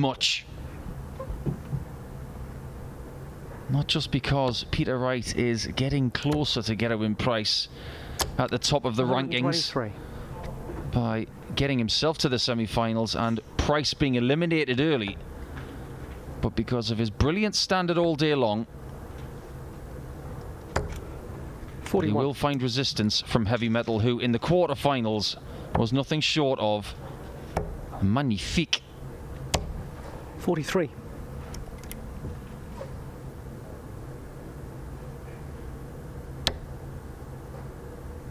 much. Not just because Peter Wright is getting closer to Gerwyn Price at the top of the rankings by getting himself to the semi-finals and Price being eliminated early, but because of his brilliant standard all day long, 41. He will find resistance from Heavy Metal, who in the quarterfinals was nothing short of magnifique. 43.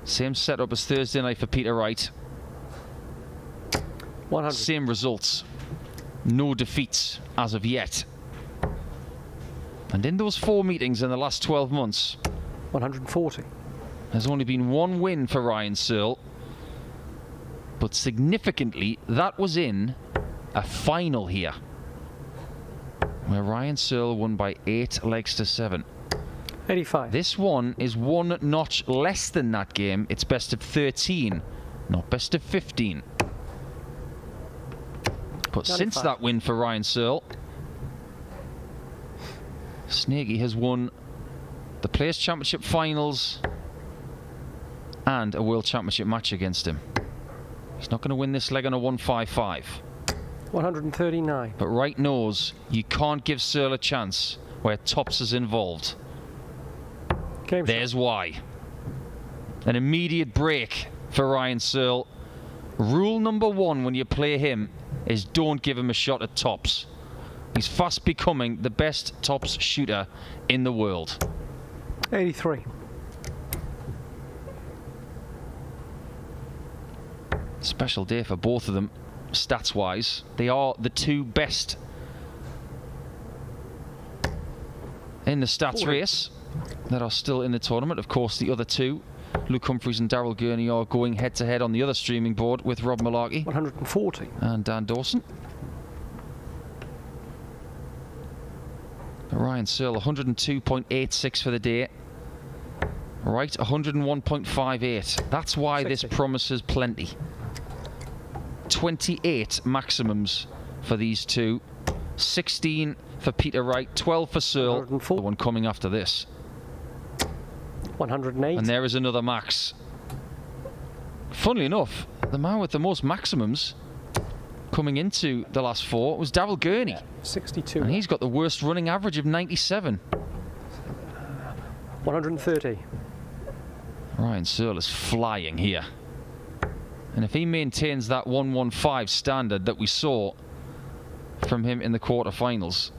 Same setup as Thursday night for Peter Wright. 100. Same results. No defeats as of yet. And in those 4 meetings in the last 12 months, 140. there's only been 1 win for Ryan Searle. But significantly, that was in a final here, where Ryan Searle won by 8 legs to 7. 85. This one is 1 notch less than that game. It's best of 13, not best of 15. But 95. Since that win for Ryan Searle, Snakey has won the Players' Championship finals and a World Championship match against him. He's not going to win this leg on a 155. 139. But Wright knows you can't give Searle a chance where tops is involved. Game There's shot. why. An immediate break for Ryan Searle. Rule number 1 when you play him is don't give him a shot at tops. He's fast becoming the best tops shooter in the world. 83. Special day for both of them, stats-wise. They are the 2 best in the stats race that are still in the tournament. Of course, the other 2, Luke Humphries and Daryl Gurney, are going head-to-head on the other streaming board with Rob Malarkey 140. and Dan Dawson. Ryan Searle 102.86 for the day. Wright 101.58. That's why 60. this promises plenty. 28 maximums for these 2. 16 for Peter Wright, 12 for Searle. The one coming after this. 108. And there is another max. Funnily enough, the man with the most maximums coming into the last 4 was Daryl Gurney. 62. And he's got the worst running average of 97. 130. Ryan Searle is flying here. And if he maintains that 115 standard that we saw from him in the quarterfinals,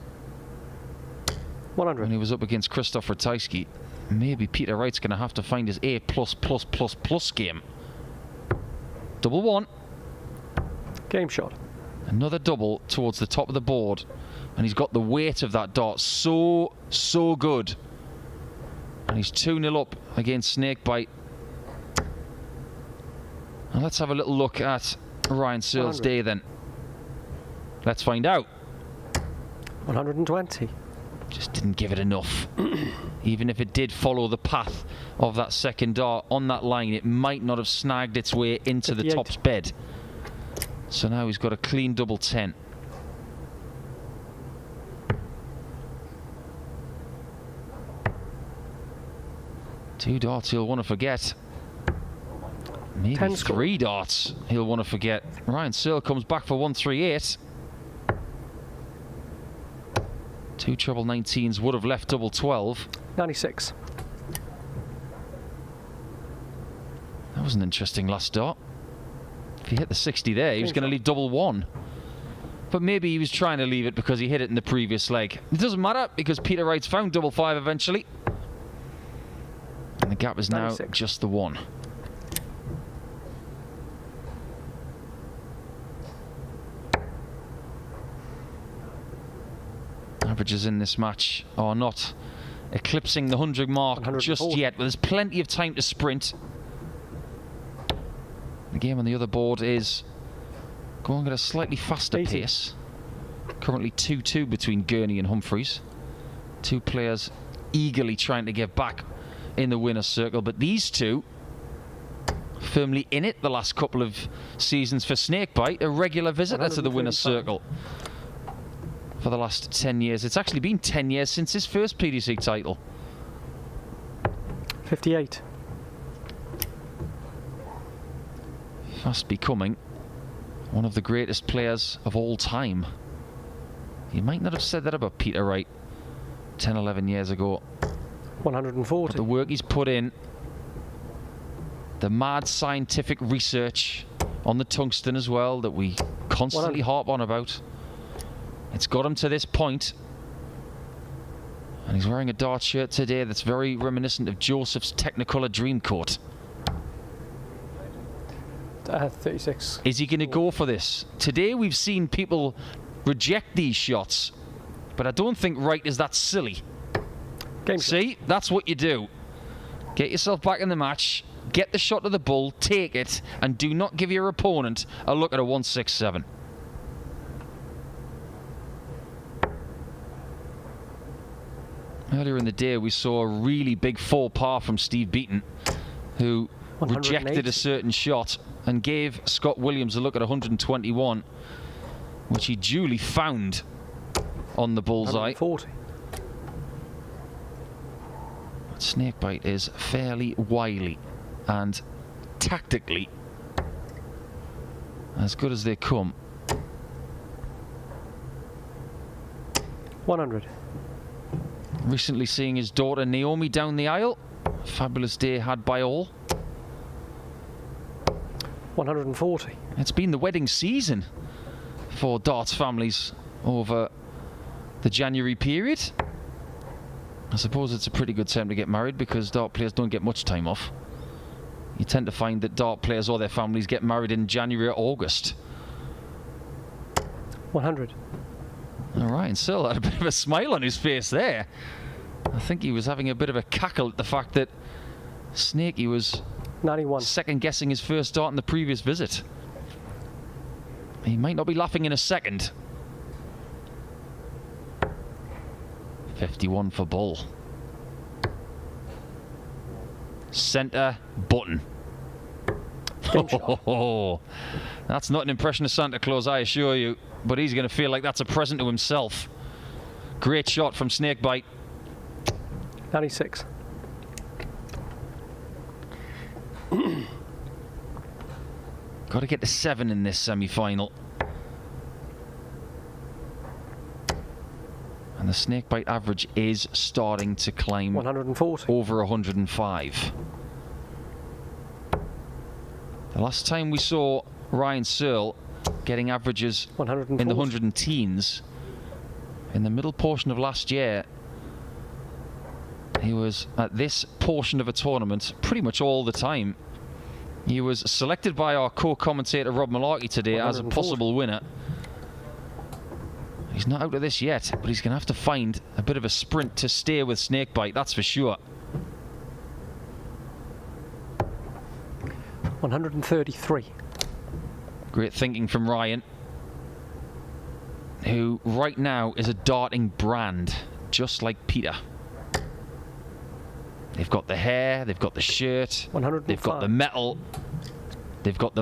100. when he was up against Krzysztof Ratajski, maybe Peter Wright's going to have to find his A++++ game. Double 1. Game shot. Another double towards the top of the board. And he's got the weight of that dart so good. And he's 2-0 up against Snakebite. And let's have a little look at Ryan Searle's 100. day then. Let's find out. 120. Just didn't give it enough. Even if it did follow the path of that second dart on that line, it might not have snagged its way into 58. the top's bed. So now he's got a clean double 10. Two darts he'll want to forget. Maybe 10 3 darts he'll want to forget. Ryan Searle comes back for 138. 2 treble 19s would have left double 12. 96. That was an interesting last dart. If he hit the 60 there, he was going to leave double 1. But maybe he was trying to leave it because he hit it in the previous leg. It doesn't matter because Peter Wright's found double 5 eventually. And the gap is now 96. just the 1. Averages in this match are not eclipsing the 100 mark just yet, but there's plenty of time to sprint. The game on the other board is going at a slightly faster 80. pace. Currently 2-2 between Gurney and Humphries. 2 players eagerly trying to get back in the winner's circle, but these 2 firmly in it the last couple of seasons for Snakebite, a regular visitor to the winner's circle. for the last 10 years. It's actually been 10 years since his first PDC title. 58. Fast becoming one of the greatest players of all time. You might not have said that about Peter Wright 10, 11 years ago. 140. But the work he's put in, the mad scientific research on the tungsten as well that we constantly harp on about. It's got him to this point. And he's wearing a dart shirt today that's very reminiscent of Joseph's Technicolor Dreamcoat. 36. Is he going to go for this? Today we've seen people reject these shots, but I don't think Wright is that silly. Game See, that's what you do. Get yourself back in the match, get the shot of the bull, take it, and do not give your opponent a look at a 167. Earlier in the day, we saw a really big 4-par from Steve Beaton, who rejected a certain shot and gave Scott Williams a look at 121, which he duly found on the bullseye. 140. Snakebite is fairly wily and tactically as good as they come. 100. Recently seeing his daughter Naomi down the aisle. Fabulous day had by all. 140. It's been the wedding season for darts families over the January period. I suppose it's a pretty good time to get married because dart players don't get much time off. You tend to find that dart players or their families get married in January or August. 100. All right, and Searle had a bit of a smile on his face there. I think he was having a bit of a cackle at the fact that Snakey was 91. second-guessing his first dart in the previous visit. He might not be laughing in a second. 51 for bull. Centre button. That's not an impression of Santa Claus, I assure you, but he's going to feel like that's a present to himself. Great shot from Snakebite. 96. Got to get to 7 in this semi-final. And the Snakebite average is starting to climb 140. over 105. The last time we saw Ryan Searle getting averages 140. in the 110s, in the middle portion of last year, he was at this portion of a tournament pretty much all the time. He was selected by our co-commentator Rob Malarkey today as a possible winner. He's not out of this yet, but he's going to have to find a bit of a sprint to stay with Snakebite, that's for sure. 133. Great thinking from Ryan, who right now is a darting brand, just like Peter. They've got the hair, they've got the shirt, 105. they've got the metal, they've got the